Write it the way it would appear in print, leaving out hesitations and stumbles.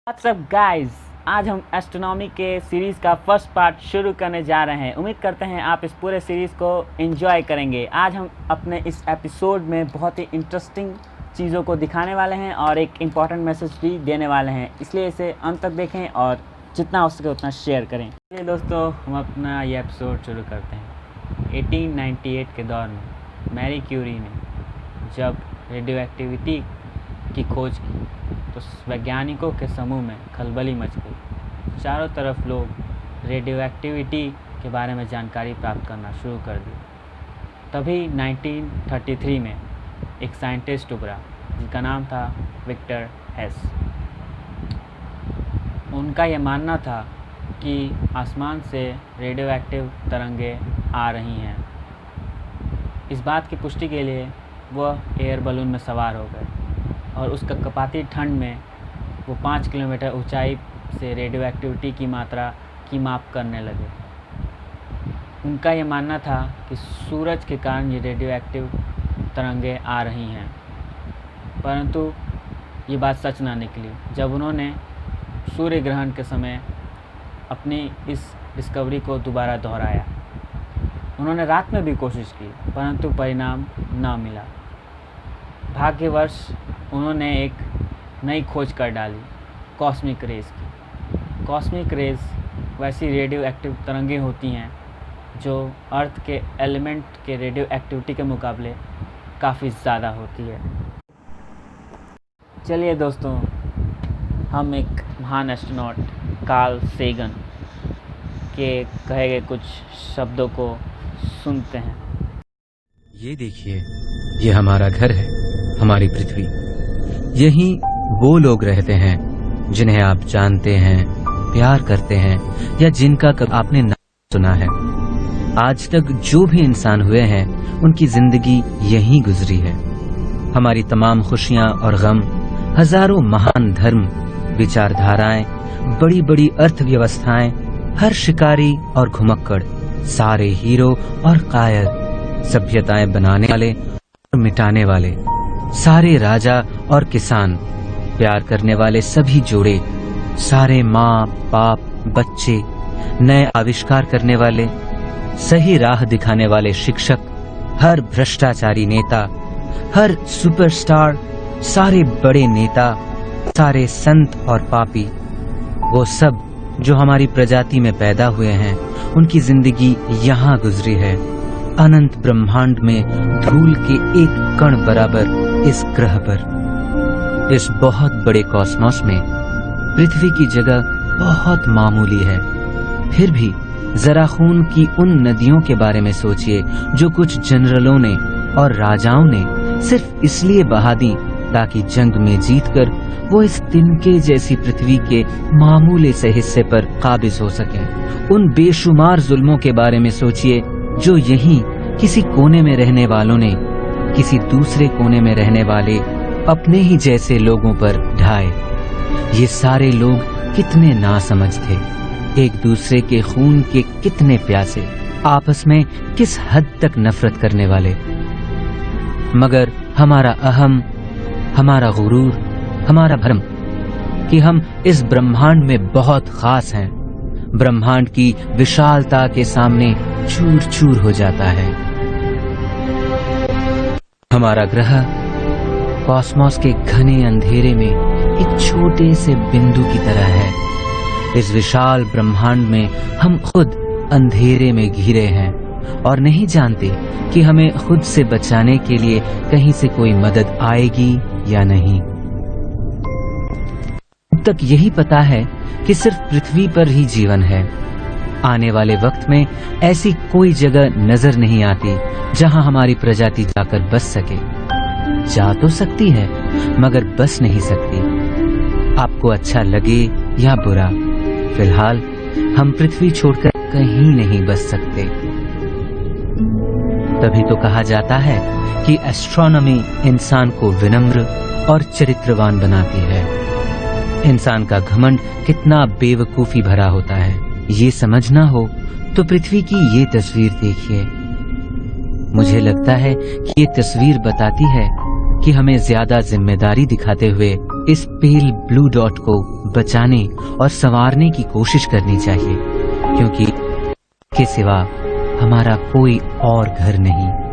WhatsApp guys, आज हम astronomy के सीरीज़ का फर्स्ट पार्ट शुरू करने जा रहे हैं। उम्मीद करते हैं आप इस पूरे सीरीज़ को एंजॉय करेंगे। आज हम अपने इस एपिसोड में बहुत ही इंटरेस्टिंग चीज़ों को दिखाने वाले हैं और एक इम्पॉर्टेंट मैसेज भी देने वाले हैं, इसलिए इसे अंत तक देखें और जितना हो सके उतना शेयर करें। चलिए दोस्तों, हम अपना ये एपिसोड शुरू करते हैं। 1898 के दौर में मैरी क्यूरी ने जब रेडियो की खोज की तो वैज्ञानिकों के समूह में खलबली मच गई। चारों तरफ लोग रेडियो एक्टिविटी के बारे में जानकारी प्राप्त करना शुरू कर दी। तभी 1933 में एक साइंटिस्ट उभरा जिसका नाम था विक्टर हेस। उनका यह मानना था कि आसमान से रेडियो एक्टिव तरंगें आ रही हैं। इस बात की पुष्टि के लिए वह एयर बलून में सवार हो गए और उस कपकपाती ठंड में वो 5 किलोमीटर ऊंचाई से रेडियो एक्टिविटी की मात्रा की माप करने लगे। उनका ये मानना था कि सूरज के कारण ये रेडियो एक्टिव तरंगें आ रही हैं, परंतु ये बात सच ना निकली। जब उन्होंने सूर्य ग्रहण के समय अपनी इस डिस्कवरी को दोबारा दोहराया, उन्होंने रात में भी कोशिश की परंतु परिणाम ना मिला। भाग्यवश उन्होंने एक नई खोज कर डाली, कॉस्मिक रेज़ की। कॉस्मिक रेज़ वैसी रेडियो एक्टिव तरंगें होती हैं जो अर्थ के एलिमेंट के रेडियो एक्टिविटी के मुकाबले काफ़ी ज़्यादा होती है। चलिए दोस्तों, हम एक महान एस्ट्रोनॉट कार्ल सेगन के कहे गए कुछ शब्दों को सुनते हैं। ये देखिए, ये हमारा घर है, हमारी पृथ्वी। यहीं वो लोग रहते हैं जिन्हें आप जानते हैं, प्यार करते हैं या जिनका आपने नाम सुना है। आज तक जो भी इंसान हुए हैं उनकी जिंदगी यहीं गुजरी है। हमारी तमाम खुशियां और गम, हजारों महान धर्म, विचारधाराएं, बड़ी बड़ी अर्थव्यवस्थाएं, हर शिकारी और घुमक्कड़, सारे हीरो और कायर, सभ्यताएं बनाने वाले और मिटाने वाले, सारे राजा और किसान, प्यार करने वाले सभी जोड़े, सारे माँ बाप बच्चे, नए आविष्कार करने वाले, सही राह दिखाने वाले शिक्षक, हर भ्रष्टाचारी नेता, हर सुपरस्टार, सारे बड़े नेता, सारे संत और पापी, वो सब जो हमारी प्रजाति में पैदा हुए हैं, उनकी जिंदगी यहाँ गुजरी है, अनंत ब्रह्मांड में धूल के एक कण बराबर इस ग्रह पर। इस बहुत बड़े कॉस्मोस में पृथ्वी की जगह बहुत मामूली है। फिर भी जरा खून की उन नदियों के बारे में सोचिए जो कुछ जनरलों ने और राजाओं ने सिर्फ इसलिए बहा दी ताकि जंग में जीतकर वो इस तिनके जैसी पृथ्वी के मामूले से हिस्से पर काबिज हो सके। उन बेशुमार जुल्मों के बारे में सोचिए जो यहीं किसी कोने में रहने वालों ने किसी दूसरे कोने में रहने वाले अपने ही जैसे लोगों पर ढाए। ये सारे लोग कितने नासमझ थे, एक दूसरे के खून के कितने प्यासे, आपस में किस हद तक नफरत करने वाले। मगर हमारा अहम, हमारा गुरूर, हमारा भ्रम कि हम इस ब्रह्मांड में बहुत खास हैं, ब्रह्मांड की विशालता के सामने चूर चूर हो जाता है। हमारा ग्रह कॉस्मोस के घने अंधेरे में एक छोटे से बिंदु की तरह है। इस विशाल ब्रह्मांड में हम खुद अंधेरे में घिरे हैं और नहीं जानते कि हमें खुद से बचाने के लिए कहीं से कोई मदद आएगी या नहीं। अब तक यही पता है कि सिर्फ पृथ्वी पर ही जीवन है। आने वाले वक्त में ऐसी कोई जगह नजर नहीं आती जहां हमारी प्रजाति जाकर बस सके। जा तो सकती है मगर बस नहीं सकती। आपको अच्छा लगे या बुरा, फिलहाल हम पृथ्वी छोड़कर कहीं नहीं बस सकते। तभी तो कहा जाता है कि एस्ट्रोनॉमी इंसान को विनम्र और चरित्रवान बनाती है। इंसान का घमंड कितना बेवकूफी भरा होता है, ये समझना हो तो पृथ्वी की ये तस्वीर देखिए। मुझे लगता है कि ये तस्वीर बताती है कि हमें ज्यादा जिम्मेदारी दिखाते हुए इस पेल ब्लू डॉट को बचाने और संवारने की कोशिश करनी चाहिए, क्योंकि के सिवा हमारा कोई और घर नहीं।